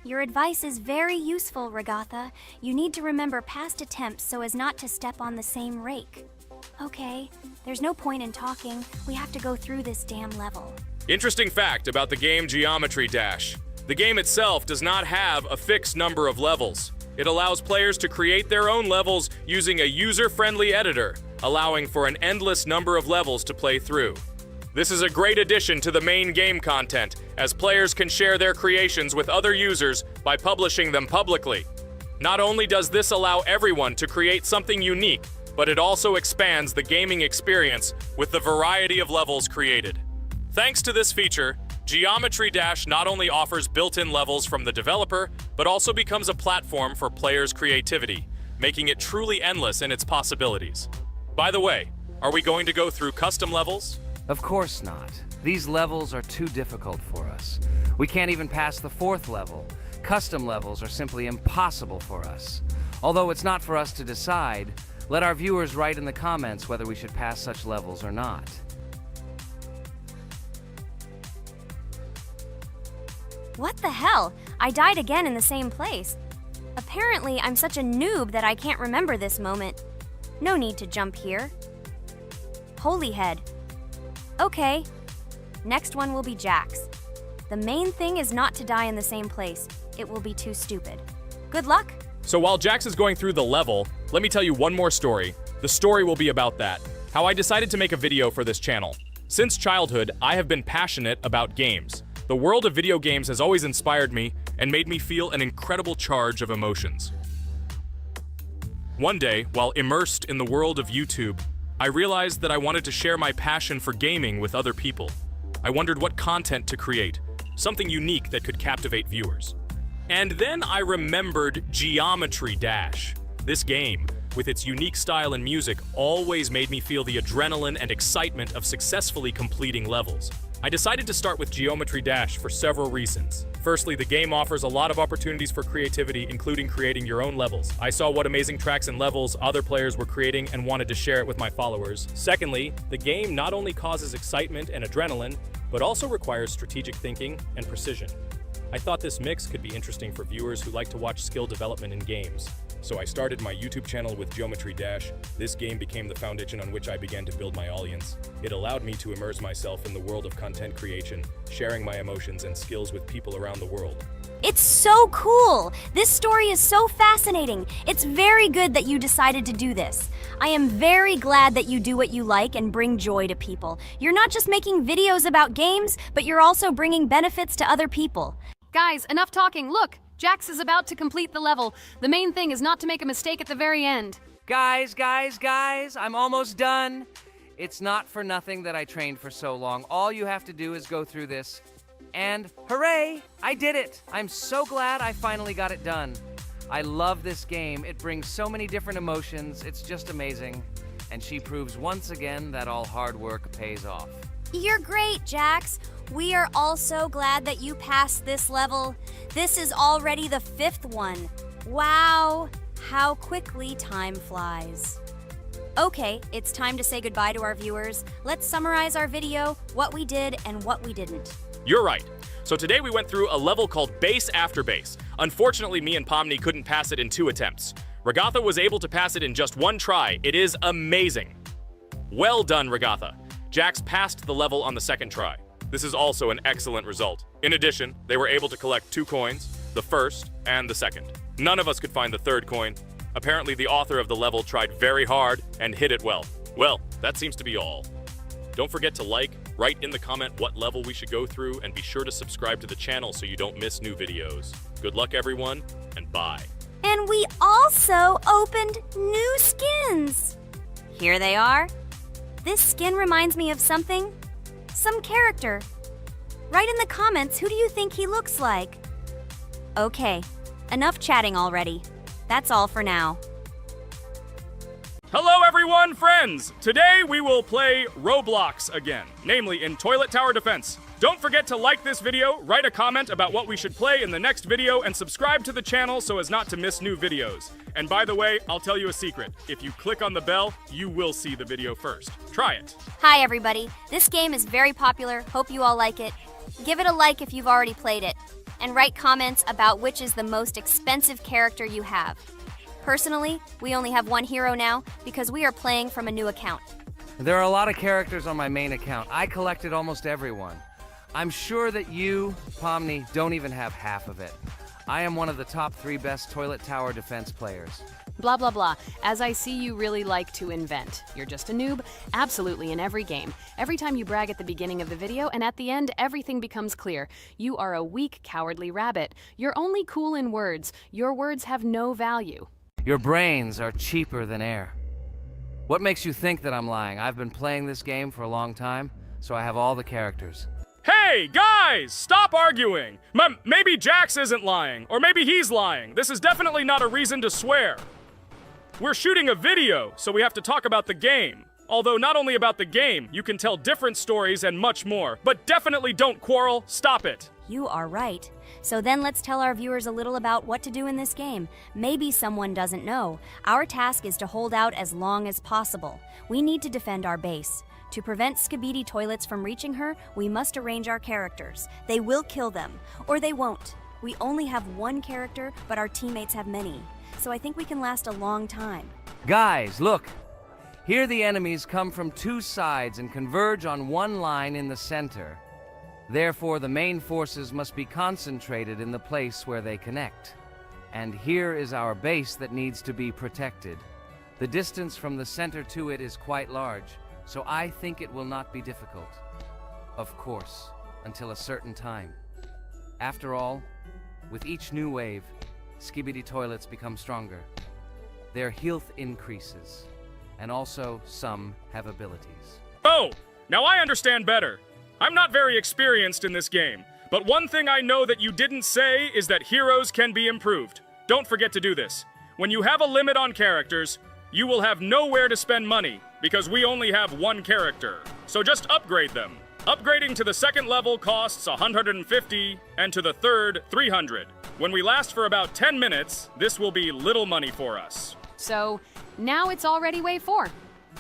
Your advice is very useful, Regatha. You need to remember past attempts so as not to step on the same rake. Okay, there's no point in talking. We have to go through this damn level. Interesting fact about the game Geometry Dash. The game itself does not have a fixed number of levels. It allows players to create their own levels using a user-friendly editor, allowing for an endless number of levels to play through. This is a great addition to the main game content, as players can share their creations with other users by publishing them publicly. Not only does this allow everyone to create something unique, but it also expands the gaming experience with the variety of levels created. Thanks to this feature, Geometry Dash not only offers built-in levels from the developer, but also becomes a platform for players' creativity, making it truly endless in its possibilities. By the way, are we going to go through custom levels? Of course not. These levels are too difficult for us. We can't even pass the 4th level. Custom levels are simply impossible for us. Although it's not for us to decide, let our viewers write in the comments whether we should pass such levels or not. What the hell? I died again in the same place. Apparently, I'm such a noob that I can't remember this moment. No need to jump here. Holy head. Okay. Next one will be Jax. The main thing is not to die in the same place. It will be too stupid. Good luck. So while Jax is going through the level, let me tell you one more story. The story will be about that. How I decided to make a video for this channel. Since childhood, I have been passionate about games. The world of video games has always inspired me and made me feel an incredible charge of emotions. One day, while immersed in the world of YouTube, I realized that I wanted to share my passion for gaming with other people. I wondered what content to create, something unique that could captivate viewers. And then I remembered Geometry Dash. This game, with its unique style and music, always made me feel the adrenaline and excitement of successfully completing levels. I decided to start with Geometry Dash for several reasons. Firstly, the game offers a lot of opportunities for creativity, including creating your own levels. I saw what amazing tracks and levels other players were creating and wanted to share it with my followers. Secondly, the game not only causes excitement and adrenaline, but also requires strategic thinking and precision. I thought this mix could be interesting for viewers who like to watch skill development in games. So I started my YouTube channel with Geometry Dash. This game became the foundation on which I began to build my audience. It allowed me to immerse myself in the world of content creation, sharing my emotions and skills with people around the world. It's so cool! This story is so fascinating. It's very good that you decided to do this. I am very glad that you do what you like and bring joy to people. You're not just making videos about games, but you're also bringing benefits to other people. Guys, enough talking. Look, Jax is about to complete the level. The main thing is not to make a mistake at the very end. Guys, I'm almost done. It's not for nothing that I trained for so long. All you have to do is go through this. And hooray, I did it. I'm so glad I finally got it done. I love this game. It brings so many different emotions. It's just amazing. And she proves once again that all hard work pays off. You're great, Jax. We are all so glad that you passed this level. This is already the 5th one. Wow, how quickly time flies. Okay, it's time to say goodbye to our viewers. Let's summarize our video, what we did and what we didn't. You're right. So today we went through a level called Base After Base. Unfortunately, me and Pomni couldn't pass it in 2 attempts. Regatha was able to pass it in just 1 try. It is amazing. Well done, Regatha. Jax passed the level on the 2nd try. This is also an excellent result. In addition, they were able to collect 2 coins, the 1st and the 2nd. None of us could find the 3rd coin. Apparently, the author of the level tried very hard and hit it well. Well, that seems to be all. Don't forget to like, write in the comment what level we should go through, and be sure to subscribe to the channel so you don't miss new videos. Good luck, everyone, and bye. And we also opened new skins. Here they are. This skin reminds me of something. Some character. Write in the comments, who do you think he looks like? Okay, enough chatting already. That's all for now. Hello everyone, friends! Today we will play Roblox again, namely in Toilet Tower Defense. Don't forget to like this video, write a comment about what we should play in the next video, and subscribe to the channel so as not to miss new videos. And by the way, I'll tell you a secret. If you click on the bell, you will see the video first. Try it. Hi everybody, this game is very popular, hope you all like it. Give it a like if you've already played it, and write comments about which is the most expensive character you have. Personally, we only have one hero now because we are playing from a new account. There are a lot of characters on my main account. I collected almost everyone. I'm sure that you, Pomni, don't even have half of it. I am one of the top 3 best toilet tower defense players. Blah, blah, blah. As I see you really like to invent. You're just a noob, absolutely in every game. Every time you brag at the beginning of the video, and at the end, everything becomes clear. You are a weak, cowardly rabbit. You're only cool in words. Your words have no value. Your brains are cheaper than air. What makes you think that I'm lying? I've been playing this game for a long time, so I have all the characters. Hey, guys! Stop arguing! Maybe Jax isn't lying, or maybe he's lying. This is definitely not a reason to swear. We're shooting a video, so we have to talk about the game. Although not only about the game, you can tell different stories and much more. But definitely don't quarrel. Stop it. You are right. So then let's tell our viewers a little about what to do in this game. Maybe someone doesn't know. Our task is to hold out as long as possible. We need to defend our base. To prevent Skibidi Toilets from reaching her, we must arrange our characters. They will kill them, or they won't. We only have one character, but our teammates have many. So I think we can last a long time. Guys, look! Here the enemies come from 2 sides and converge on one line in the center. Therefore, the main forces must be concentrated in the place where they connect. And here is our base that needs to be protected. The distance from the center to it is quite large, so I think it will not be difficult. Of course, until a certain time. After all, with each new wave, Skibidi Toilets become stronger. Their health increases, and also some have abilities. Oh, now I understand better. I'm not very experienced in this game, but one thing I know that you didn't say is that heroes can be improved. Don't forget to do this. When you have a limit on characters, you will have nowhere to spend money, because we only have one character. So just upgrade them. Upgrading to the 2nd level costs 150, and to the 3rd, 300. When we last for about 10 minutes, this will be little money for us. So, now it's already wave 4.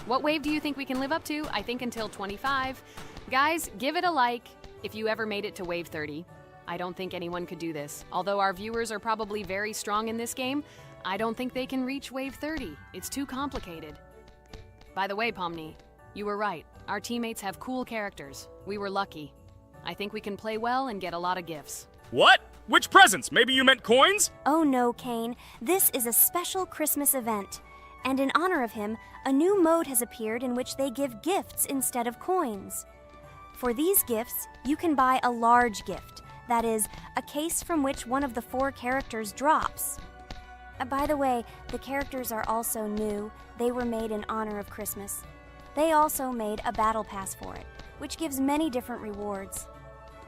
What wave do you think we can live up to? I think until 25. Guys, give it a like if you ever made it to wave 30. I don't think anyone could do this. Although our viewers are probably very strong in this game, I don't think they can reach wave 30. It's too complicated. By the way, Pomni, you were right. Our teammates have cool characters. We were lucky. I think we can play well and get a lot of gifts. What? Which presents? Maybe you meant coins? Oh no, Kane. This is a special Christmas event. And in honor of him, a new mode has appeared in which they give gifts instead of coins. For these gifts, you can buy a large gift. That is, a case from which one of the 4 characters drops. By the way, the characters are also new. They were made in honor of Christmas. They also made a battle pass for it, which gives many different rewards.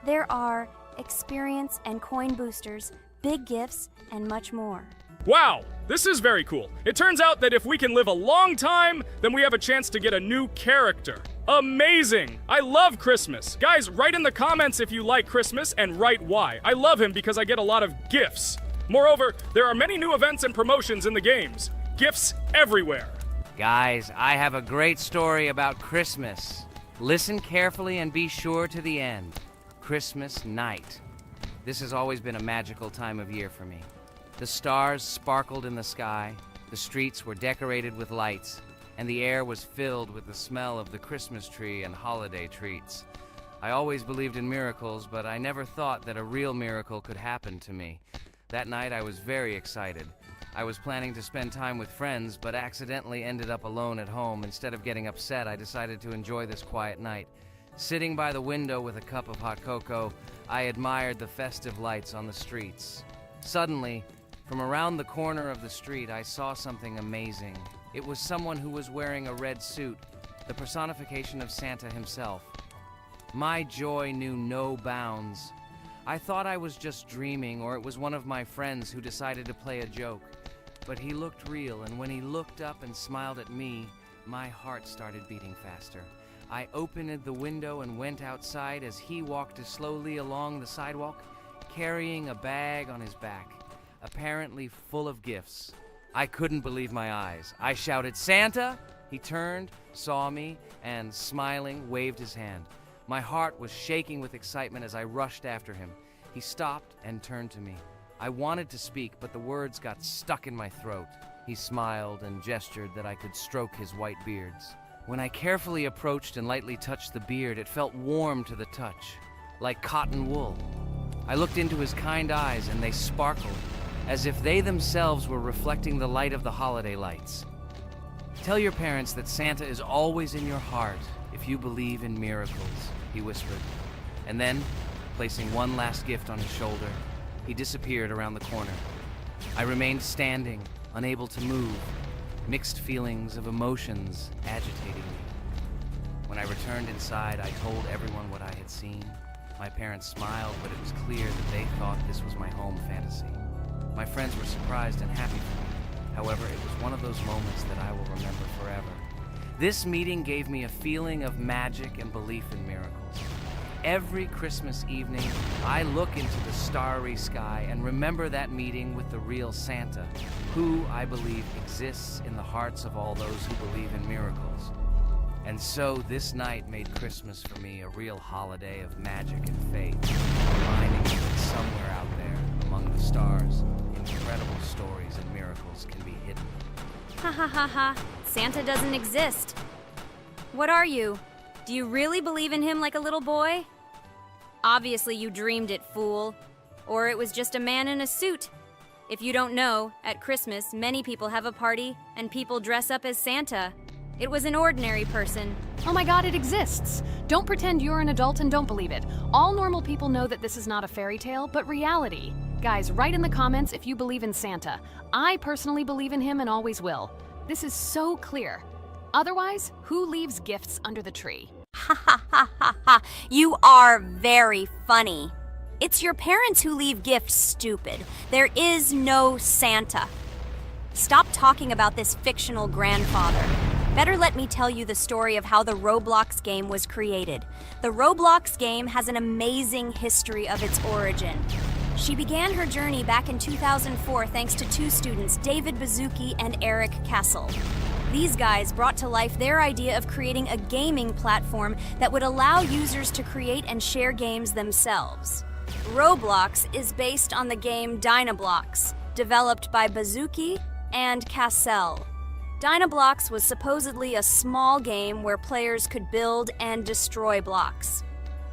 There are experience and coin boosters, big gifts, and much more. Wow, this is very cool. It turns out that if we can live a long time, then we have a chance to get a new character. Amazing! I love Christmas. Guys, write in the comments if you like Christmas and write why. I love him because I get a lot of gifts. Moreover, there are many new events and promotions in the games. Gifts everywhere. Guys, I have a great story about Christmas. Listen carefully and be sure to the end. Christmas night. This has always been a magical time of year for me. The stars sparkled in the sky, the streets were decorated with lights, and the air was filled with the smell of the Christmas tree and holiday treats. I always believed in miracles, but I never thought that a real miracle could happen to me. That night I was very excited. I was planning to spend time with friends, but accidentally ended up alone at home. Instead of getting upset, I decided to enjoy this quiet night. Sitting by the window with a cup of hot cocoa, I admired the festive lights on the streets. Suddenly, from around the corner of the street, I saw something amazing. It was someone who was wearing a red suit, the personification of Santa himself. My joy knew no bounds. I thought I was just dreaming, or it was one of my friends who decided to play a joke. But he looked real, and when he looked up and smiled at me, my heart started beating faster. I opened the window and went outside as he walked slowly along the sidewalk, carrying a bag on his back, apparently full of gifts. I couldn't believe my eyes. I shouted, "Santa!" He turned, saw me, and smiling, waved his hand. My heart was shaking with excitement as I rushed after him. He stopped and turned to me. I wanted to speak, but the words got stuck in my throat. He smiled and gestured that I could stroke his white beards. When I carefully approached and lightly touched the beard, it felt warm to the touch, like cotton wool. I looked into his kind eyes and they sparkled, as if they themselves were reflecting the light of the holiday lights. Tell your parents that Santa is always in your heart if you believe in miracles, he whispered. And then, placing one last gift on his shoulder, he disappeared around the corner. I remained standing, unable to move, mixed feelings of emotions agitating me. When I returned inside, I told everyone what I had seen. My parents smiled, but it was clear that they thought this was my home fantasy. My friends were surprised and happy for me. However, it was one of those moments that I will remember forever. This meeting gave me a feeling of magic and belief in miracles. Every Christmas evening, I look into the starry sky and remember that meeting with the real Santa, who, I believe, exists in the hearts of all those who believe in miracles. And so this night made Christmas for me a real holiday of magic and faith, reminding me that somewhere out there, among the stars, incredible stories and miracles can be hidden. Ha ha ha ha. Santa doesn't exist. What are you? Do you really believe in him like a little boy? Obviously you dreamed it, fool. Or it was just a man in a suit. If you don't know, at Christmas, many people have a party and people dress up as Santa. It was an ordinary person. Oh my god, it exists! Don't pretend you're an adult and don't believe it. All normal people know that this is not a fairy tale, but reality. Guys, write in the comments if you believe in Santa. I personally believe in him and always will. This is so clear. Otherwise, who leaves gifts under the tree? Ha ha ha ha ha. You are very funny. It's your parents who leave gifts, stupid. There is no Santa. Stop talking about this fictional grandfather. Better let me tell you the story of how the Roblox game was created. The Roblox game has an amazing history of its origin. She began her journey back in 2004 thanks to two students, David Bazuki and Eric Kessel. These guys brought to life their idea of creating a gaming platform that would allow users to create and share games themselves. Roblox is based on the game Dynablox, developed by Bazuki and Cassell. Dynablox was supposedly a small game where players could build and destroy blocks.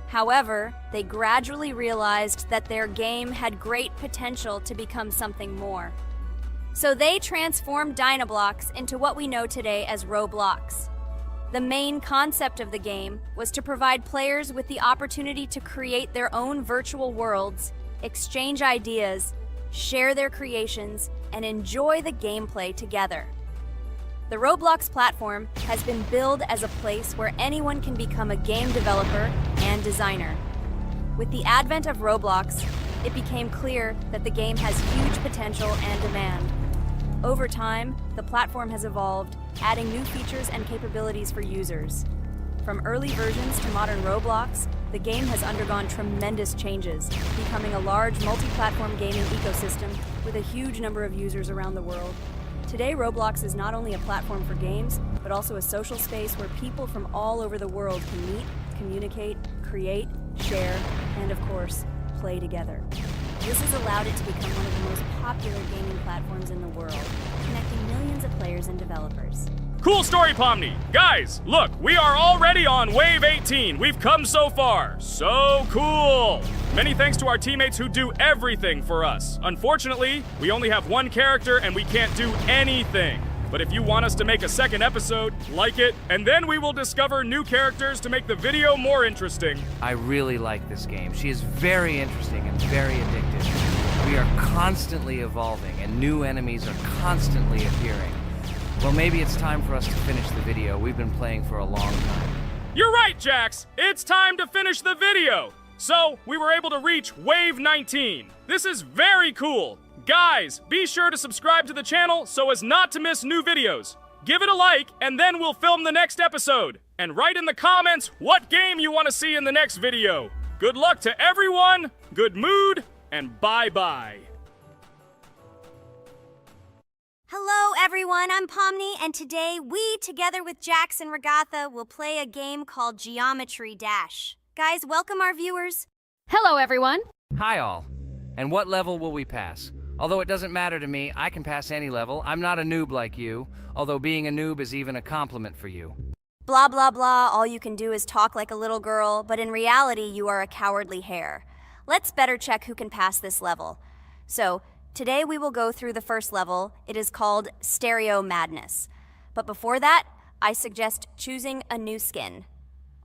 However, they gradually realized that their game had great potential to become something more. So they transformed Dynablox into what we know today as Roblox. The main concept of the game was to provide players with the opportunity to create their own virtual worlds, exchange ideas, share their creations, and enjoy the gameplay together. The Roblox platform has been billed as a place where anyone can become a game developer and designer. With the advent of Roblox, it became clear that the game has huge potential and demand. Over time, the platform has evolved, adding new features and capabilities for users. From early versions to modern Roblox, the game has undergone tremendous changes, becoming a large multi-platform gaming ecosystem with a huge number of users around the world. Today, Roblox is not only a platform for games, but also a social space where people from all over the world can meet, communicate, create, share, and of course, play together. This has allowed it to become one of the most popular gaming platforms in the world, connecting millions of players and developers. Cool story, Pomni. Guys, look, we are already on Wave 18. We've come so far. So cool. Many thanks to our teammates who do everything for us. Unfortunately, we only have one character and we can't do anything. But if you want us to make a second episode, like it, and then we will discover new characters to make the video more interesting. I really like this game. She is very interesting and very addictive. We are constantly evolving and new enemies are constantly appearing. Well, maybe it's time for us to finish the video. We've been playing for a long time. You're right, Jax. It's time to finish the video. So, we were able to reach Wave 19. This is very cool. Guys, be sure to subscribe to the channel so as not to miss new videos. Give it a like, and then we'll film the next episode. And write in the comments what game you want to see in the next video. Good luck to everyone, good mood, and bye-bye. Hello everyone, I'm Pomni, and today we, together with Jax and Regatha, will play a game called Geometry Dash. Guys, welcome our viewers. Hello, everyone. Hi all. And what level will we pass? Although it doesn't matter to me, I can pass any level. I'm not a noob like you, although being a noob is even a compliment for you. Blah, blah, blah, all you can do is talk like a little girl, but in reality, you are a cowardly hare. Let's better check who can pass this level. So, today we will go through the first level. It is called Stereo Madness. But before that, I suggest choosing a new skin.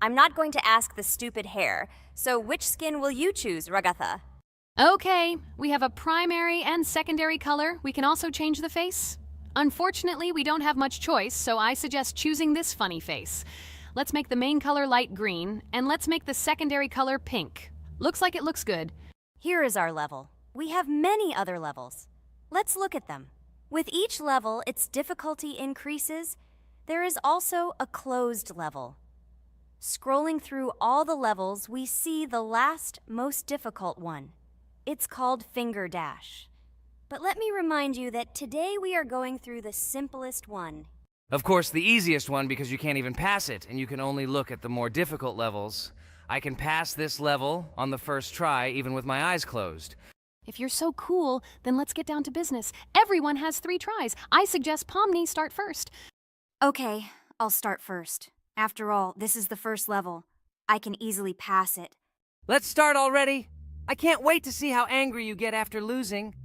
I'm not going to ask the stupid hare, so which skin will you choose, Ragatha? Okay, we have a primary and secondary color. We can also change the face. Unfortunately, we don't have much choice, so I suggest choosing this funny face. Let's make the main color light green, and let's make the secondary color pink. Looks like it looks good. Here is our level. We have many other levels. Let's look at them. With each level, its difficulty increases. There is also a closed level. Scrolling through all the levels, we see the last, most difficult one. It's called Finger Dash. But let me remind you that today we are going through the simplest one. Of course, the easiest one because you can't even pass it, and you can only look at the more difficult levels. I can pass this level on the first try, even with my eyes closed. If you're so cool, then let's get down to business. Everyone has 3 tries. I suggest Pomni start first. Okay, I'll start first. After all, this is the first level. I can easily pass it. Let's start already! I can't wait to see how angry you get after losing.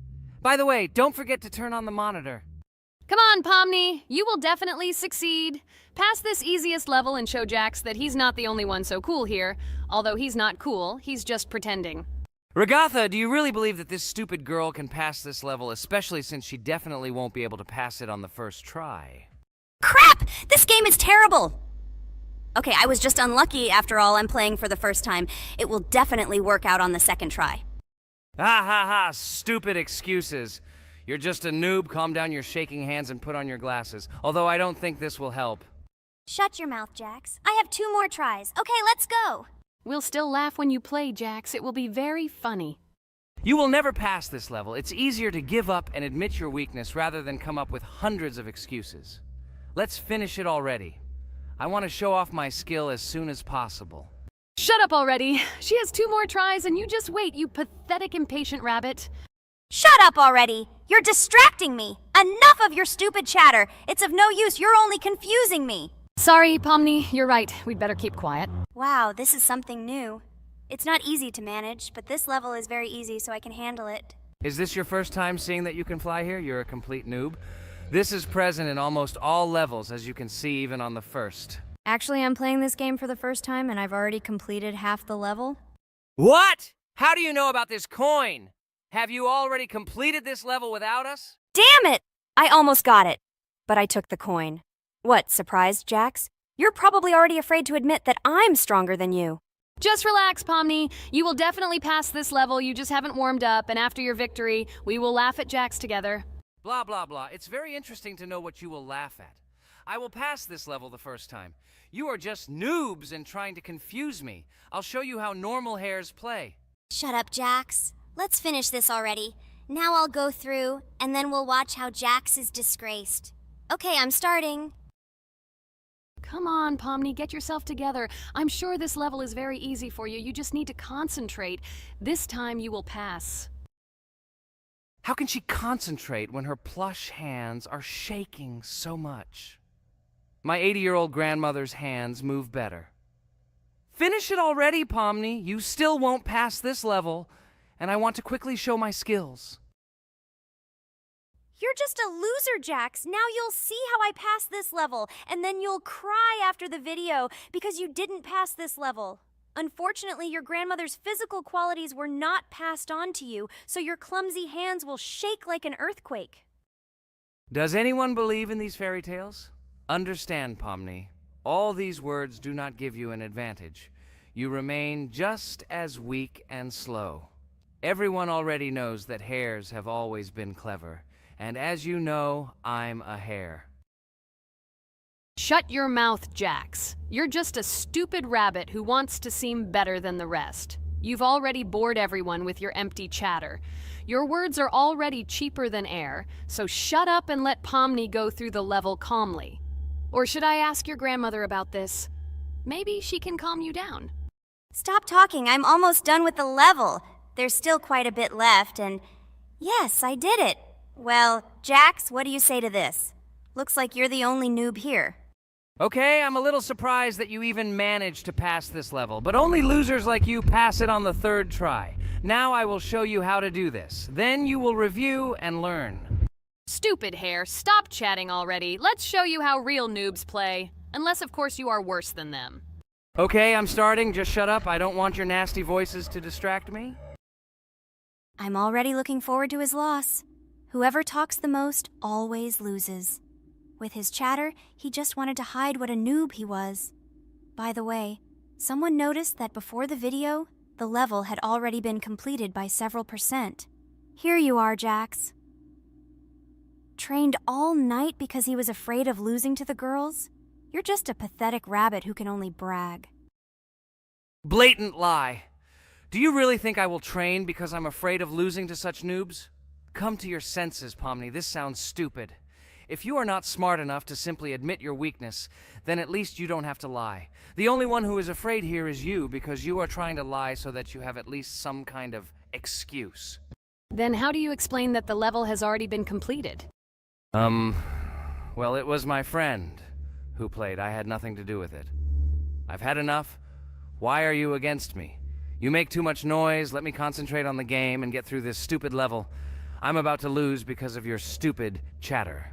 By the way, don't forget to turn on the monitor. Come on, Pomni. You will definitely succeed. Pass this easiest level and show Jax that he's not the only one so cool here. Although he's not cool, he's just pretending. Ragatha, do you really believe that this stupid girl can pass this level, especially since she definitely won't be able to pass it on the first try? Crap! This game is terrible! Okay, I was just unlucky. After all, I'm playing for the first time. It will definitely work out on the second try. Ha ha ha, stupid excuses. You're just a noob, calm down your shaking hands and put on your glasses. Although I don't think this will help. Shut your mouth, Jax. I have 2 more tries. Okay, let's go! We'll still laugh when you play, Jax. It will be very funny. You will never pass this level. It's easier to give up and admit your weakness rather than come up with hundreds of excuses. Let's finish it already. I want to show off my skill as soon as possible. Shut up already. She has 2 more tries and you just wait, you pathetic impatient rabbit. Shut up already! You're distracting me! Enough of your stupid chatter! It's of no use, you're only confusing me! Sorry, Pomni, you're right. We'd better keep quiet. Wow, this is something new. It's not easy to manage, but this level is very easy, so I can handle it. Is this your first time seeing that you can fly here? You're a complete noob. This is present in almost all levels, as you can see even on the first. Actually, I'm playing this game for the first time, and I've already completed half the level. What? How do you know about this coin? Have you already completed this level without us? Damn it! I almost got it, but I took the coin. What, surprised, Jax? You're probably already afraid to admit that I'm stronger than you. Just relax, Pomni. You will definitely pass this level, you just haven't warmed up, and after your victory, we will laugh at Jax together. Blah, blah, blah. It's very interesting to know what you will laugh at. I will pass this level the first time. You are just noobs and trying to confuse me. I'll show you how normal hares play. Shut up, Jax. Let's finish this already. Now I'll go through, and then we'll watch how Jax is disgraced. Okay, I'm starting. Come on, Pomni, get yourself together. I'm sure this level is very easy for you. You just need to concentrate. This time you will pass. How can she concentrate when her plush hands are shaking so much? My 80-year-old grandmother's hands move better. Finish it already, Pomni. You still won't pass this level, and I want to quickly show my skills. You're just a loser, Jax. Now you'll see how I pass this level, and then you'll cry after the video because you didn't pass this level. Unfortunately, your grandmother's physical qualities were not passed on to you, so your clumsy hands will shake like an earthquake. Does anyone believe in these fairy tales? Understand, Pomni. All these words do not give you an advantage. You remain just as weak and slow. Everyone already knows that hares have always been clever. And as you know, I'm a hare. Shut your mouth, Jax. You're just a stupid rabbit who wants to seem better than the rest. You've already bored everyone with your empty chatter. Your words are already cheaper than air, so shut up and let Pomni go through the level calmly. Or should I ask your grandmother about this? Maybe she can calm you down. Stop talking. I'm almost done with the level. There's still quite a bit left, and Yes, I did it. Well, Jax, what do you say to this? Looks like you're the only noob here. Okay, I'm a little surprised that you even managed to pass this level, but only losers like you pass it on the third try. Now I will show you how to do this. Then you will review and learn. Stupid hair, stop chatting already. Let's show you how real noobs play. Unless, of course, you are worse than them. Okay, I'm starting. Just shut up. I don't want your nasty voices to distract me. I'm already looking forward to his loss. Whoever talks the most always loses. With his chatter, he just wanted to hide what a noob he was. By the way, someone noticed that before the video, the level had already been completed by several %. Here you are, Jax. Trained all night because he was afraid of losing to the girls? You're just a pathetic rabbit who can only brag. Blatant lie. Do you really think I will train because I'm afraid of losing to such noobs? Come to your senses, Pomni. This sounds stupid. If you are not smart enough to simply admit your weakness, then at least you don't have to lie. The only one who is afraid here is you, because you are trying to lie so that you have at least some kind of excuse. Then how do you explain that the level has already been completed? Well, it was my friend who played. I had nothing to do with it. I've had enough. Why are you against me? You make too much noise. Let me concentrate on the game and get through this stupid level. I'm about to lose because of your stupid chatter.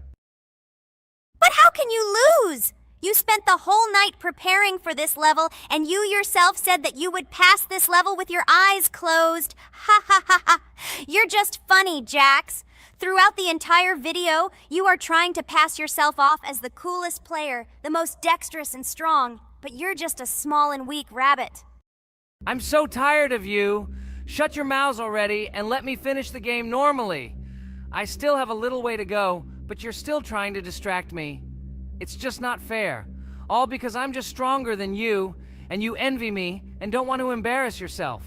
But how can you lose? You spent the whole night preparing for this level, and you yourself said that you would pass this level with your eyes closed. Ha ha ha ha. You're just funny, Jax. Throughout the entire video, you are trying to pass yourself off as the coolest player, the most dexterous and strong, but you're just a small and weak rabbit. I'm so tired of you. Shut your mouths already and let me finish the game normally. I still have a little way to go, but you're still trying to distract me. It's just not fair. All because I'm just stronger than you, and you envy me and don't want to embarrass yourself.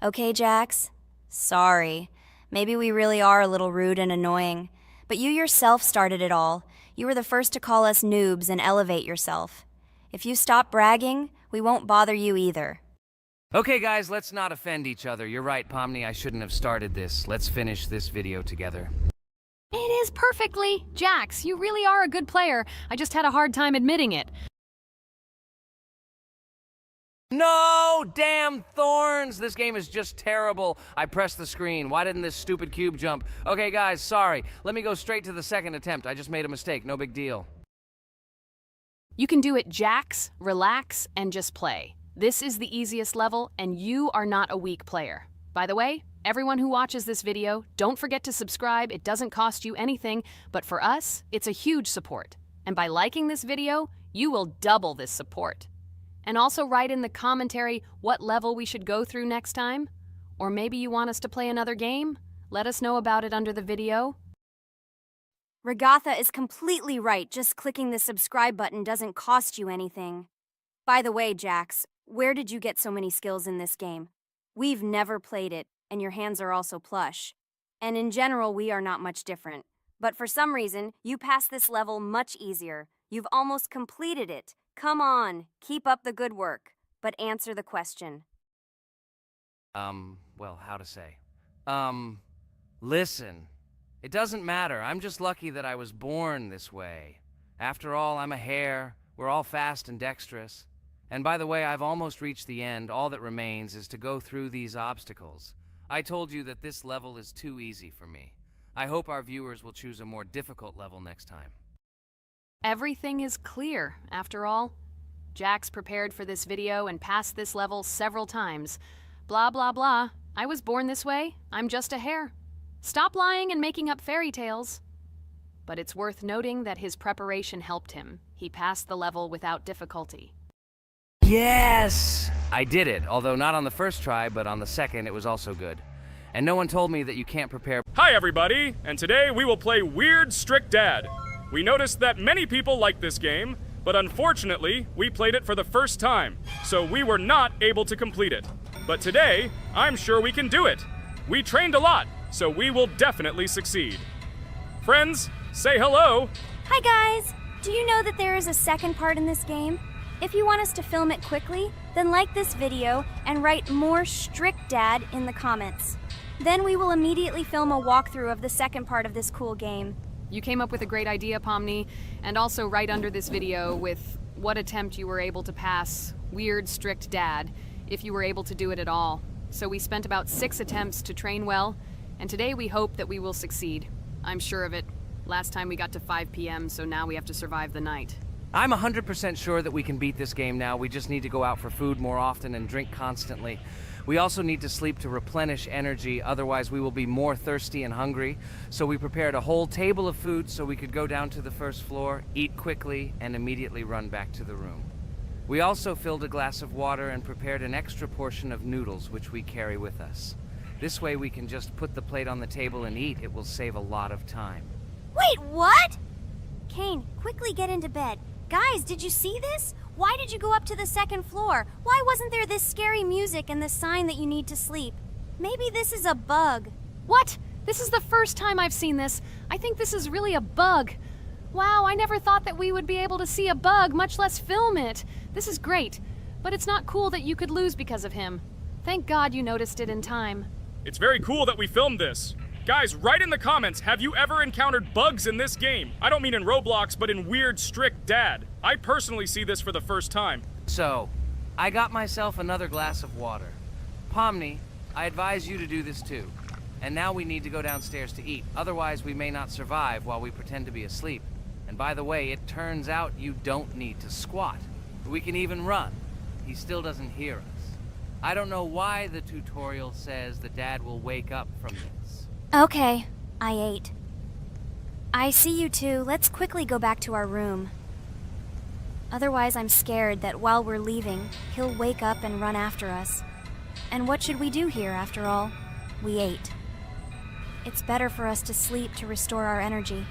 Okay, Jax. Sorry. Maybe we really are a little rude and annoying. But you yourself started it all. You were the first to call us noobs and elevate yourself. If you stop bragging, we won't bother you either. Okay, guys, let's not offend each other. You're right, Pomni, I shouldn't have started this. Let's finish this video together. It is perfectly. Jax, you really are a good player. I just had a hard time admitting it. No! Damn thorns! This game is just terrible. I pressed the screen. Why didn't this stupid cube jump? Okay, guys, sorry. Let me go straight to the second attempt. I just made a mistake. No big deal. You can do it, Jax, relax, and just play. This is the easiest level, and you are not a weak player. By the way, everyone who watches this video, don't forget to subscribe. It doesn't cost you anything, but for us, it's a huge support. And by liking this video, you will double this support. And also write in the commentary what level we should go through next time. Or maybe you want us to play another game? Let us know about it under the video. Regatha is completely right. Just clicking the subscribe button doesn't cost you anything. By the way, Jax, where did you get so many skills in this game? We've never played it, and your hands are also plush. And in general, we are not much different. But for some reason, you passed this level much easier. You've almost completed it. Come on, keep up the good work, but answer the question. Well, how to say? Listen. It doesn't matter. I'm just lucky that I was born this way. After all, I'm a hare. We're all fast and dexterous. And by the way, I've almost reached the end. All that remains is to go through these obstacles. I told you that this level is too easy for me. I hope our viewers will choose a more difficult level next time. Everything is clear, after all. Jax prepared for this video and passed this level several times. Blah, blah, blah. I was born this way. I'm just a hare. Stop lying and making up fairy tales. But it's worth noting that his preparation helped him. He passed the level without difficulty. Yes! I did it, although not on the first try, but on the second it was also good. And no one told me that you can't prepare. Hi everybody, and today we will play Weird Strict Dad. We noticed that many people like this game, but unfortunately, we played it for the first time, so we were not able to complete it. But today, I'm sure we can do it. We trained a lot, so we will definitely succeed. Friends, say hello. Hi guys! Do you know that there is a second part in this game? If you want us to film it quickly, then like this video and write more Strict Dad in the comments. Then we will immediately film a walkthrough of the second part of this cool game. You came up with a great idea, Pomni, and also right under this video with what attempt you were able to pass Weird Strict Dad, if you were able to do it at all. So we spent about 6 attempts to train well, and today we hope that we will succeed. I'm sure of it. Last time we got to 5 p.m., so now we have to survive the night. I'm 100% sure that we can beat this game now. We just need to go out for food more often and drink constantly. We also need to sleep to replenish energy, otherwise we will be more thirsty and hungry. So we prepared a whole table of food so we could go down to the first floor, eat quickly, and immediately run back to the room. We also filled a glass of water and prepared an extra portion of noodles, which we carry with us. This way we can just put the plate on the table and eat. It will save a lot of time. Wait, what? Kane, quickly get into bed. Guys, did you see this? Why did you go up to the second floor? Why wasn't there this scary music and the sign that you need to sleep? Maybe this is a bug. What? This is the first time I've seen this. I think this is really a bug. Wow, I never thought that we would be able to see a bug, much less film it. This is great, but it's not cool that you could lose because of him. Thank God you noticed it in time. It's very cool that we filmed this. Guys, write in the comments, have you ever encountered bugs in this game? I don't mean in Roblox, but in Weird Strict Dad. I personally see this for the first time. So, I got myself another glass of water. Pomni, I advise you to do this too. And now we need to go downstairs to eat. Otherwise, we may not survive while we pretend to be asleep. And by the way, it turns out you don't need to squat. We can even run. He still doesn't hear us. I don't know why the tutorial says the dad will wake up from this. Okay, I ate. I see you two. Let's quickly go back to our room. Otherwise, I'm scared that while we're leaving, he'll wake up and run after us. And what should we do here, after all? We ate. It's better for us to sleep to restore our energy.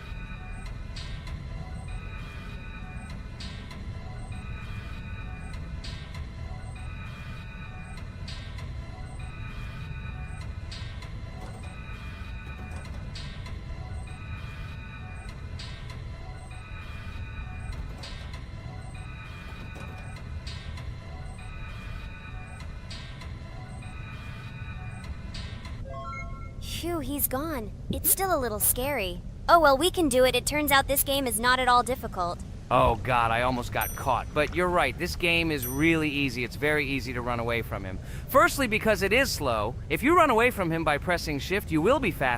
Phew, he's gone. It's still a little scary. Oh well, we can do it. It turns out this game is not at all difficult. Oh God, I almost got caught. But you're right, this game is really easy. It's very easy to run away from him. Firstly, because it is slow. If you run away from him by pressing shift, you will be fast.